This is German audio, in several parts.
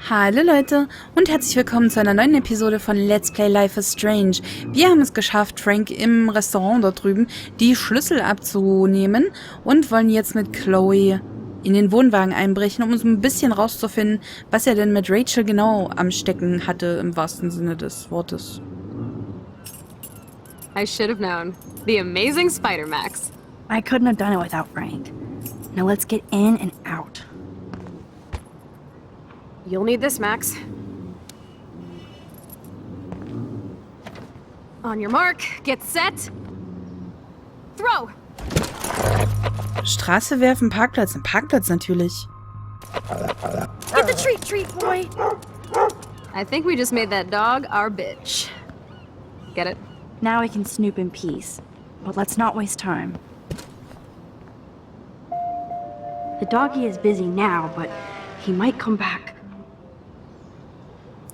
Hallo Leute und herzlich willkommen zu einer neuen Episode von Let's Play Life is Strange. Wir haben es geschafft, Frank im Restaurant dort drüben die Schlüssel abzunehmen und wollen jetzt mit Chloe in den Wohnwagen einbrechen, um uns ein bisschen rauszufinden, was er denn mit Rachel genau am Stecken hatte, im wahrsten Sinne des Wortes. I should have known. The amazing Spider-Max. I couldn't have done it without Frank. Now let's get in and out. You'll need this, Max. On your mark, get set. Throw! Straße werfen, Parkplatz. Ein Parkplatz natürlich. Get the treat, boy! I think we just made that dog our bitch. Get it? Now we can snoop in peace. But let's not waste time. The doggy is busy now, but he might come back.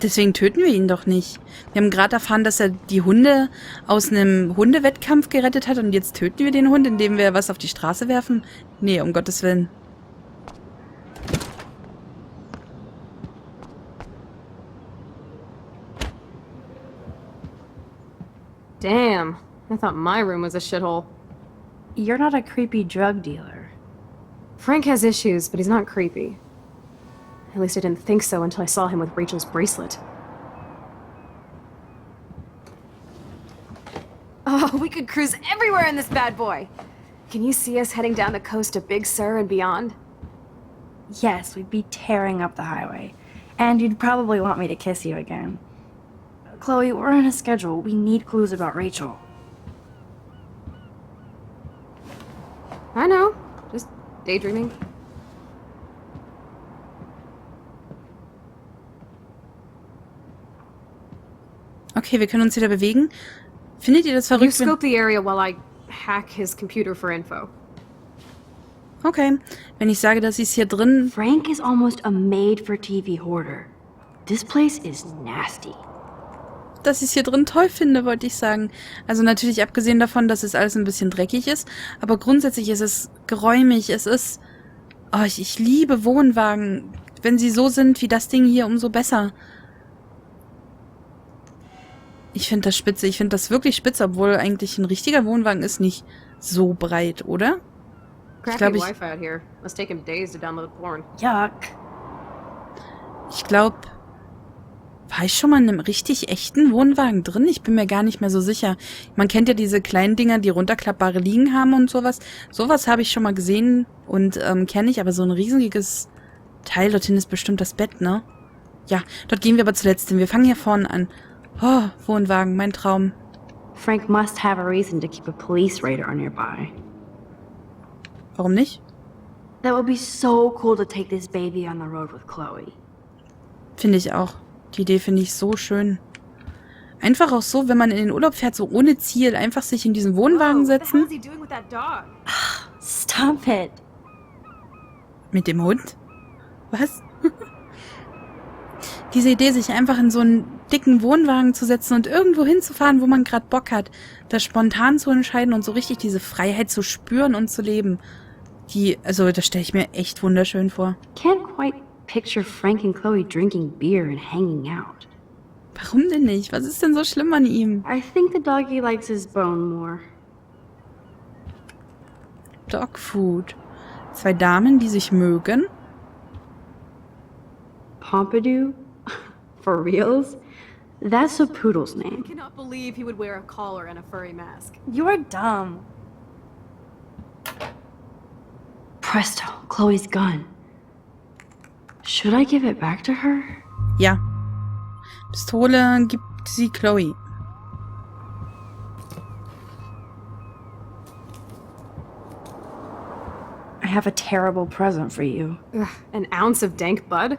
Deswegen töten wir ihn doch nicht. Wir haben gerade erfahren, dass er die Hunde aus einem Hundewettkampf gerettet hat und jetzt töten wir den Hund, indem wir was auf die Straße werfen? Nee, um Gottes Willen. Damn, I thought my room was a shithole. You're not a creepy drug dealer. Frank has issues, but he's not creepy. At least I didn't think so until I saw him with Rachel's bracelet. Oh, we could cruise everywhere in this bad boy! Can you see us heading down the coast to Big Sur and beyond? Yes, we'd be tearing up the highway. And you'd probably want me to kiss you again. Chloe, we're on a schedule. We need clues about Rachel. I know. Just daydreaming. Okay, wir können uns wieder bewegen. Findet ihr das You verrückt? scope the area while I hack his computer for info. Okay, wenn ich sage, dass ich es hier drin... Frank is almost a made-for-TV hoarder. This place is nasty. dass ich es hier drin toll finde, wollte ich sagen. Also natürlich abgesehen davon, dass es alles ein bisschen dreckig ist, aber grundsätzlich ist es geräumig, es ist... Oh, ich liebe Wohnwagen. Wenn sie so sind wie das Ding hier, umso besser. Ich finde das spitze, ich finde das wirklich spitze, obwohl eigentlich ein richtiger Wohnwagen ist nicht so breit, oder? Ich glaube, Wi-Fi out here. Must take him days to download porn. Yuck. Ich glaube, war ich schon mal in einem richtig echten Wohnwagen drin? Ich bin mir gar nicht mehr so sicher. Man kennt ja diese kleinen Dinger, die runterklappbare Liegen haben und sowas. Sowas habe ich schon mal gesehen und kenne ich, aber so ein riesiges Teil, dorthin ist bestimmt das Bett, ne? Ja, dort gehen wir aber zuletzt hin. Wir fangen hier vorne an. Oh, Wohnwagen, mein Traum. Frank must have a reason to keep a police radar nearby. Warum nicht? That would be so cool to take this baby on the road with Chloe. Finde ich auch. Die Idee finde ich so schön. Einfach auch so, wenn man in den Urlaub fährt, so ohne Ziel, einfach sich in diesen Wohnwagen setzen. Stop it. Mit dem Hund? Was? Diese Idee, sich einfach in so einen dicken Wohnwagen zu setzen und irgendwo hinzufahren, wo man gerade Bock hat, das spontan zu entscheiden und so richtig diese Freiheit zu spüren und zu leben. Also das stelle ich mir echt wunderschön vor. Can't quite picture Frank and Chloe drinking beer and hanging out. Warum denn nicht? Was ist denn so schlimm an ihm? I think the doggy likes his bone more. Dogfood. 2 Damen, die sich mögen. Pompidou? For reals? That's a poodle's I name. cannot believe he would wear a collar and a furry mask. You're dumb. Presto, Chloe's gun. Should I give it back to her? Ja. Pistole gibt sie Chloe. I have a terrible present for you. Ugh, an ounce of dank bud?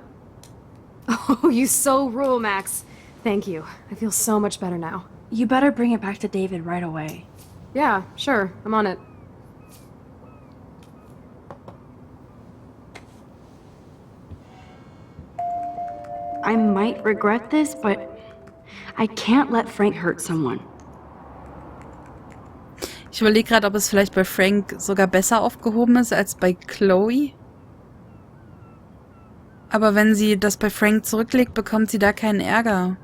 Oh, you so rule, Max. Thank you. I feel so much better now. You better bring it back to David right away. Yeah, sure. I'm on it. I might regret this, but I can't let Frank hurt someone. Ich überlege gerade, ob es vielleicht bei Frank sogar besser aufgehoben ist als bei Chloe. Aber wenn sie das bei Frank zurücklegt, bekommt sie da keinen Ärger.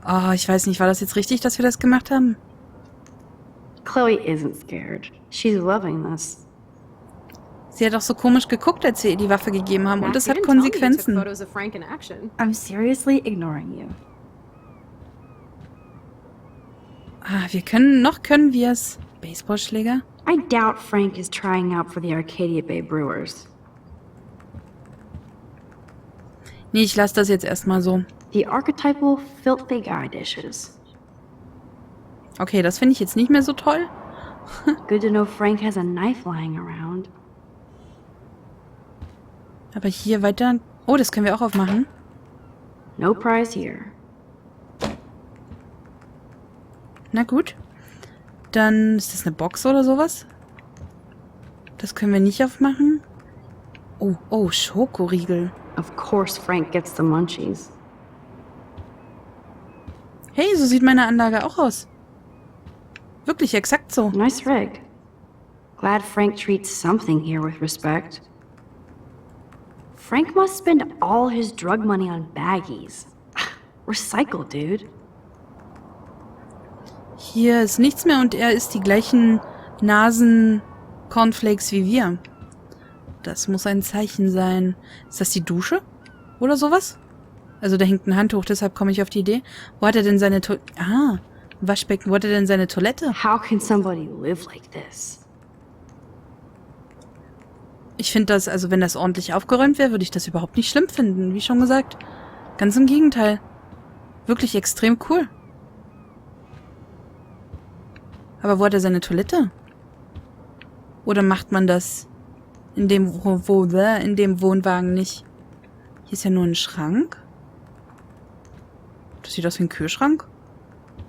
Oh, ich weiß nicht, war das jetzt richtig, dass wir das gemacht haben? Chloe isn't scared. She's loving this. Sie hat auch so komisch geguckt, als wir ihr die Waffe gegeben haben. Und Max, das you hat didn't tell me you took Konsequenzen. photos of Frank in action. I'm seriously ignoring you. Ah, können wir es. Baseballschläger? I doubt Frank is trying out for the Arcadia Bay Brewers. Nee, ich lasse das jetzt erstmal so. The archetypal filthy guy dishes. Okay, das finde ich jetzt nicht mehr so toll. Good to know Frank has a knife lying around. Aber hier weiter... Oh, das können wir auch aufmachen. No prize here. Na gut. Dann ist das eine Box oder sowas? Das können wir nicht aufmachen. Oh, Schokoriegel. Of course Frank gets the munchies. Hey, so sieht meine Anlage auch aus. Wirklich exakt so. Nice rig. Glad Frank treats something here with respect. Frank must spend all his drug money on baggies. Recycle, dude. Hier ist nichts mehr und er isst die gleichen Nasen-Cornflakes wie wir. Das muss ein Zeichen sein. Ist das die Dusche? Oder sowas? Also da hängt ein Handtuch, deshalb komme ich auf die Idee. Wo hat er denn seine Waschbecken. Wo hat er denn seine Toilette? How can somebody live like this? Ich finde das, also wenn das ordentlich aufgeräumt wäre, würde ich das überhaupt nicht schlimm finden. Wie schon gesagt. Ganz im Gegenteil. Wirklich extrem cool. Aber wo hat er seine Toilette? Oder macht man das in dem Wohnwagen nicht? Hier ist ja nur ein Schrank. Das sieht aus wie ein Kühlschrank.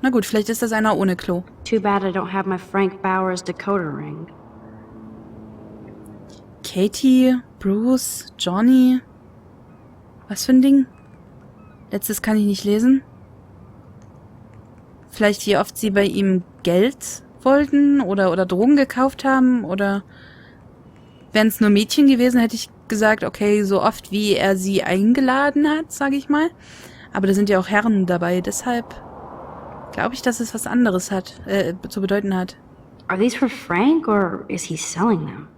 Na gut, vielleicht ist das einer ohne Klo. Too bad I don't have my Frank Bowers decoder ring. Katie, Bruce, Johnny. Was für ein Ding? Letztes kann ich nicht lesen. Vielleicht wie oft sie bei ihm Geld wollten oder Drogen gekauft haben oder wären es nur Mädchen gewesen, hätte ich gesagt, okay, so oft wie er sie eingeladen hat, sage ich mal. Aber da sind ja auch Herren dabei, deshalb glaube ich, dass es was anderes hat, zu bedeuten hat. Are these for Frank or is he selling them?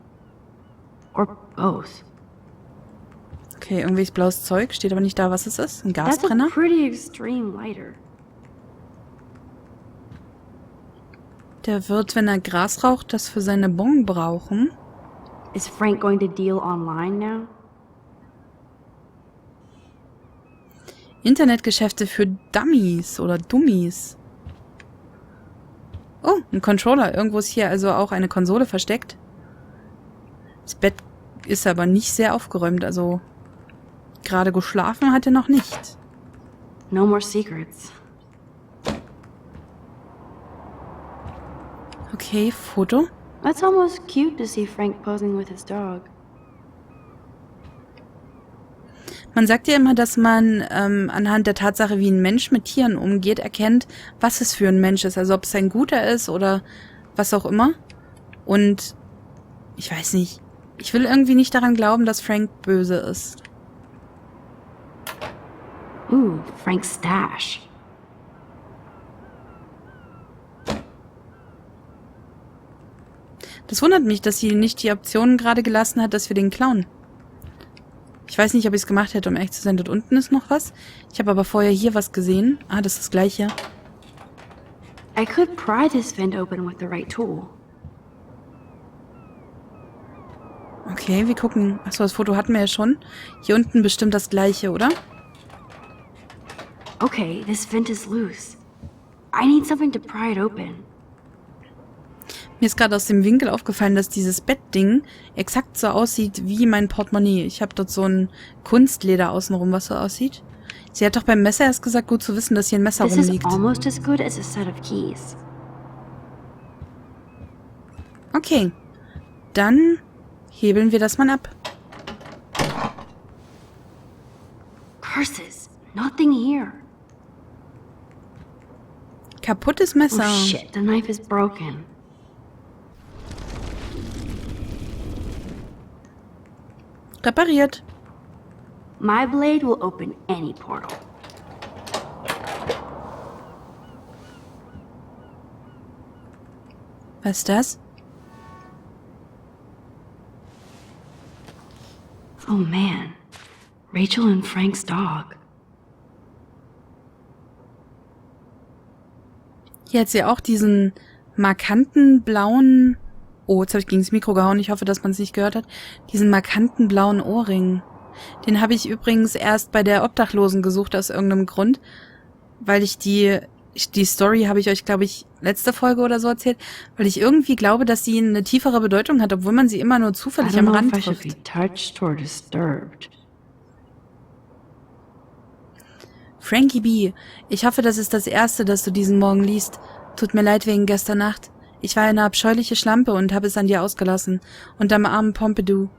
Or both? Okay, irgendwie blaues Zeug, steht aber nicht da, was es ist. Ein That's a Gasbrenner. pretty extreme lighter. Der wird, wenn er Gras raucht, das für seine Bon brauchen. Is Frank going to deal online now? Internetgeschäfte für Dummies oder Dummies. Oh, ein Controller. Irgendwo ist hier also auch eine Konsole versteckt. Das Bett ist aber nicht sehr aufgeräumt, also gerade geschlafen hat er noch nicht. No more secrets. Okay, Foto. That's almost cute to see Frank posing with his dog. Man sagt ja immer, dass man anhand der Tatsache, wie ein Mensch mit Tieren umgeht, erkennt, was es für ein Mensch ist. Also ob es ein guter ist oder was auch immer. Und ich weiß nicht. Ich will irgendwie nicht daran glauben, dass Frank böse ist. Ooh, Frank's stash. Das wundert mich, dass sie nicht die Option gerade gelassen hat, dass wir den klauen. Ich weiß nicht, ob ich es gemacht hätte, um ehrlich zu sein. Dort unten ist noch was. Ich habe aber vorher hier was gesehen. Ah, das ist das Gleiche. I could pry this vent open with the right tool. Okay, wir gucken. Achso, das Foto hatten wir ja schon. Hier unten bestimmt das Gleiche, oder? Okay, this vent is loose. I need something to pry it open. Mir ist gerade aus dem Winkel aufgefallen, dass dieses Bettding exakt so aussieht wie mein Portemonnaie. Ich habe dort so ein Kunstleder außenrum, was so aussieht. Sie hat doch beim Messer erst gesagt, gut zu wissen, dass hier ein Messer This is rumliegt. almost as good as a set of keys. Okay, dann hebeln wir das mal ab. Curses, nothing here. Kaputtes Messer. Oh shit, the knife is broken. Repariert. My blade will open any portal. Was ist das? Oh man, Rachel and Frank's dog. Hier hat sie auch diesen markanten blauen... Oh, jetzt habe ich gegen das Mikro gehauen. Ich hoffe, dass man es nicht gehört hat. Diesen markanten blauen Ohrring. Den habe ich übrigens erst bei der Obdachlosen gesucht, aus irgendeinem Grund. Weil ich die Story habe ich euch, glaube ich, letzte Folge oder so erzählt. Weil ich irgendwie glaube, dass sie eine tiefere Bedeutung hat, obwohl man sie immer nur zufällig am Rand trifft. Frankie B., ich hoffe, das ist das Erste, das du diesen Morgen liest. Tut mir leid wegen gestern Nacht. Ich war eine abscheuliche Schlampe und habe es an dir ausgelassen. Und am armen Pompidou.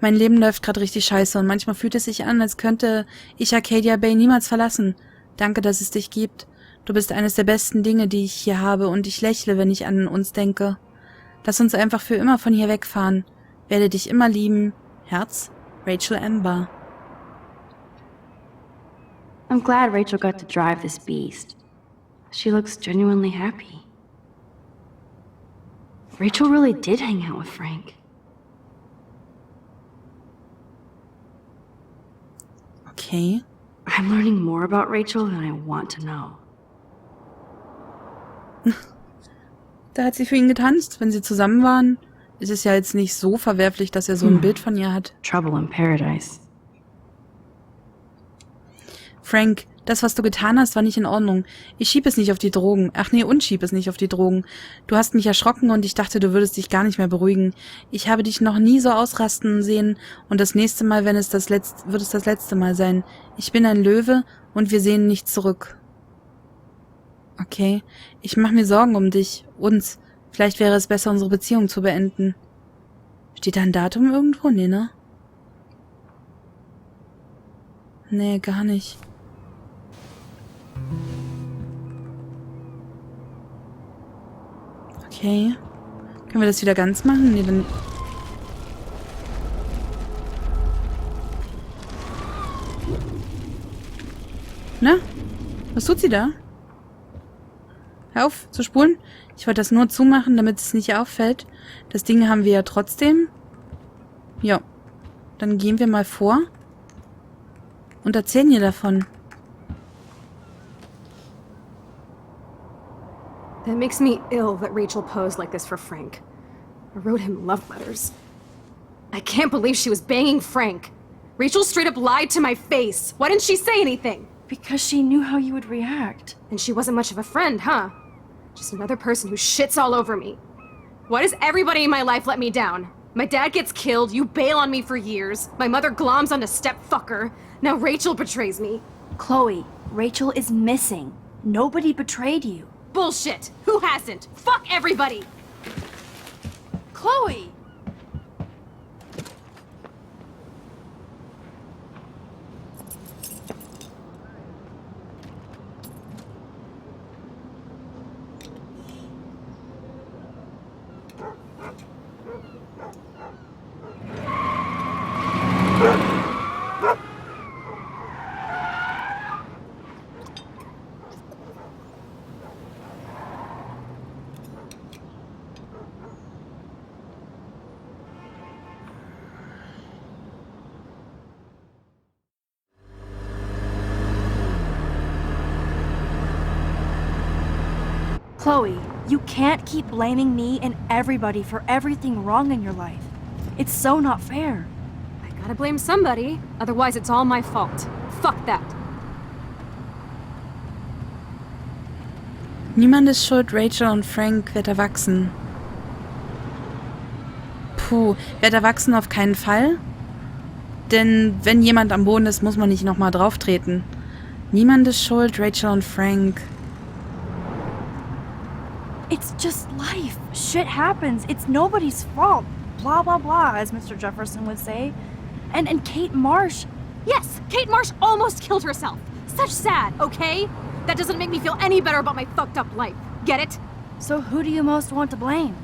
Mein Leben läuft gerade richtig scheiße und manchmal fühlt es sich an, als könnte ich Arcadia Bay niemals verlassen. Danke, dass es dich gibt. Du bist eines der besten Dinge, die ich hier habe und ich lächle, wenn ich an uns denke. Lass uns einfach für immer von hier wegfahren. Werde dich immer lieben. Herz, Rachel Amber. I'm glad Rachel got to drive this beast. She looks genuinely happy. Rachel really did hang out with Frank. Okay. I'm learning more about Rachel than I want to know. Da hat sie für ihn getanzt. Wenn sie zusammen waren, ist es ja jetzt nicht so verwerflich, dass er so ein Bild von ihr hat. Trouble in Paradise. Frank, das, was du getan hast, war nicht in Ordnung. Ich schieb es nicht auf die Drogen. Ach nee, und schieb es nicht auf die Drogen. Du hast mich erschrocken und ich dachte, du würdest dich gar nicht mehr beruhigen. Ich habe dich noch nie so ausrasten sehen und das nächste Mal, wird es das letzte Mal sein. Ich bin ein Löwe und wir sehen nicht zurück. Okay, ich mache mir Sorgen um dich, uns. Vielleicht wäre es besser, unsere Beziehung zu beenden. Steht da ein Datum irgendwo? Nee, ne? Nee, gar nicht. Okay. Können wir das wieder ganz machen? Nee, dann... Na? Was tut sie da? Hör auf, zu spulen. Ich wollte das nur zumachen, damit es nicht auffällt. Das Ding haben wir ja trotzdem. Ja. Dann gehen wir mal vor und erzählen ihr davon. That makes me ill that Rachel posed like this for Frank. I wrote him love letters. I can't believe she was banging Frank. Rachel straight up lied to my face. Why didn't she say anything? Because she knew how you would react. And she wasn't much of a friend, huh? Just another person who shits all over me. Why does everybody in my life let me down? My dad gets killed, you bail on me for years, my mother gloms onto stepfucker, now Rachel betrays me. Chloe, Rachel is missing. Nobody betrayed you. Bullshit! Who hasn't? Fuck everybody! Chloe! Chloe, you can't keep blaming me and everybody for everything wrong in your life. It's so not fair. I gotta blame somebody, otherwise it's all my fault. Fuck that. Niemand ist schuld, Rachel und Frank wird erwachsen. Puh, wird erwachsen auf keinen Fall. Denn wenn jemand am Boden ist, muss man nicht nochmal drauftreten. Niemand ist schuld, Rachel und Frank. It's just life. Shit happens. It's nobody's fault. Blah, blah, blah, as Mr. Jefferson would say. And Kate Marsh. Yes, Kate Marsh almost killed herself. Such sad, okay? That doesn't make me feel any better about my fucked up life. Get it? So who do you most want to blame?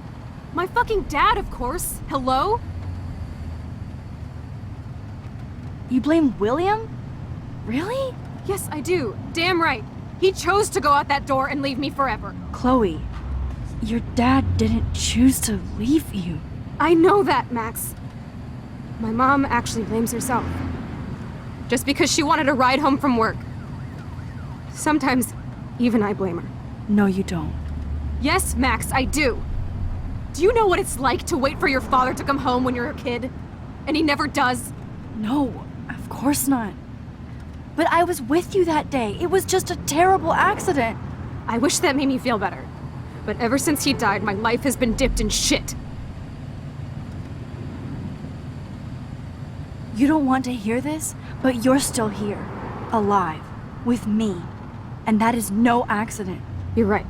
My fucking dad, of course. Hello? You blame William? Really? Yes, I do. Damn right. He chose to go out that door and leave me forever. Chloe, your dad didn't choose to leave you. I know that, Max. My mom actually blames herself. Just because she wanted a ride home from work. Sometimes, even I blame her. No, you don't. Yes, Max, I do. Do you know what it's like to wait for your father to come home when you're a kid? And he never does? No, of course not. But I was with you that day. It was just a terrible accident. I wish that made me feel better. But ever since he died, my life has been dipped in shit. You don't want to hear this, but you're still here, alive, with me. And that is no accident. You're right.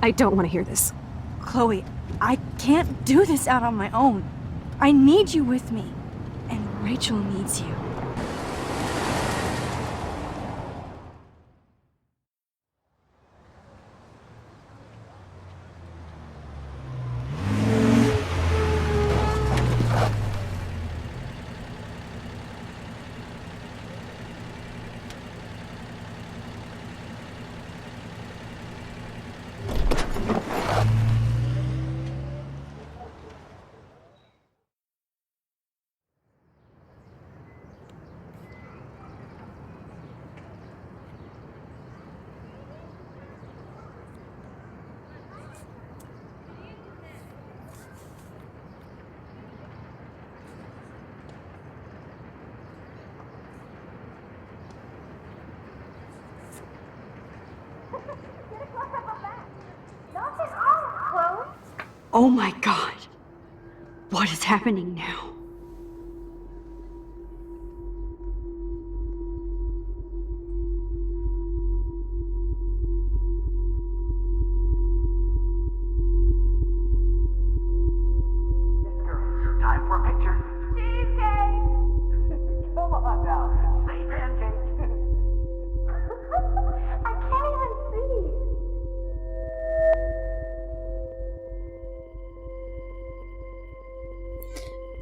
I don't want to hear this. Chloe, I can't do this out on my own. I need you with me. And Rachel needs you. Oh my god. What is happening now? Time for a picture. Cheesecake! Come on now. Say pancake. I can't even see.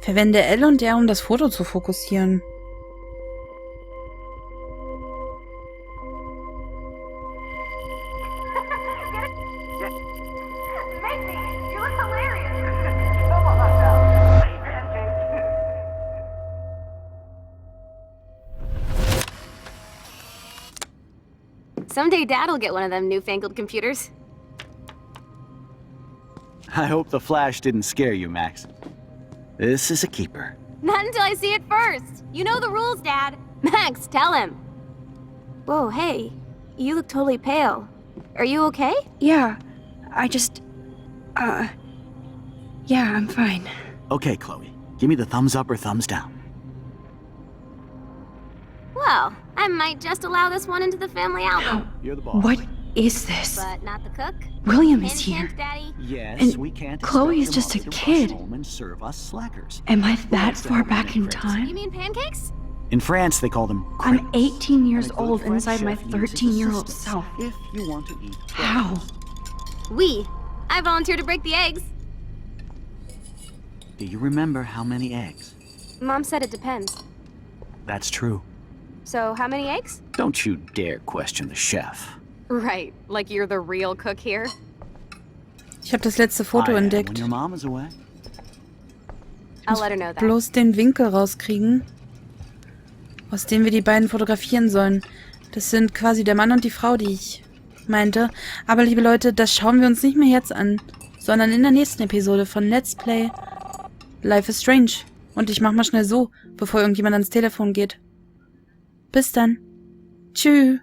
Verwende L und R, um das Foto zu fokussieren. You look hilarious. Come on now. Say pancake. Someday Dad'll get one of them newfangled computers. I hope the flash didn't scare you, Max. This is a keeper. Not until I see it first. You know the rules, Dad. Max, tell him. Whoa, hey. You look totally pale. Are you okay? Yeah, I just... yeah, I'm fine. Okay, Chloe. Give me the thumbs up or thumbs down. Well, I might just allow this one into the family album. You're the boss. What is this? But not the cook. William is Hint, here. hint, Daddy. Yes, And we can't Chloe expect is your just a mother to kid. rush home and serve us slackers. Am I that What's far that back in mean, Fritz? time? You mean pancakes? In France, they call them I'm crepes. 18 years And a good old French inside my chef uses 13-year-old assistance self. If you want to eat How? I volunteer to break the eggs. Do you remember how many eggs? Mom said it depends. That's true. So, how many eggs? Don't you dare question the chef. Right, like you're the real cook here. Ich habe das letzte Foto I am entdeckt. when your mom is away. I'll let her know that. Bloß den Winkel rauskriegen, aus dem wir die beiden fotografieren sollen. Das sind quasi der Mann und die Frau, die ich meinte. Aber liebe Leute, das schauen wir uns nicht mehr jetzt an, sondern in der nächsten Episode von Let's Play Life is Strange. Und ich mach mal schnell so, bevor irgendjemand ans Telefon geht. Bis dann. Tschüss.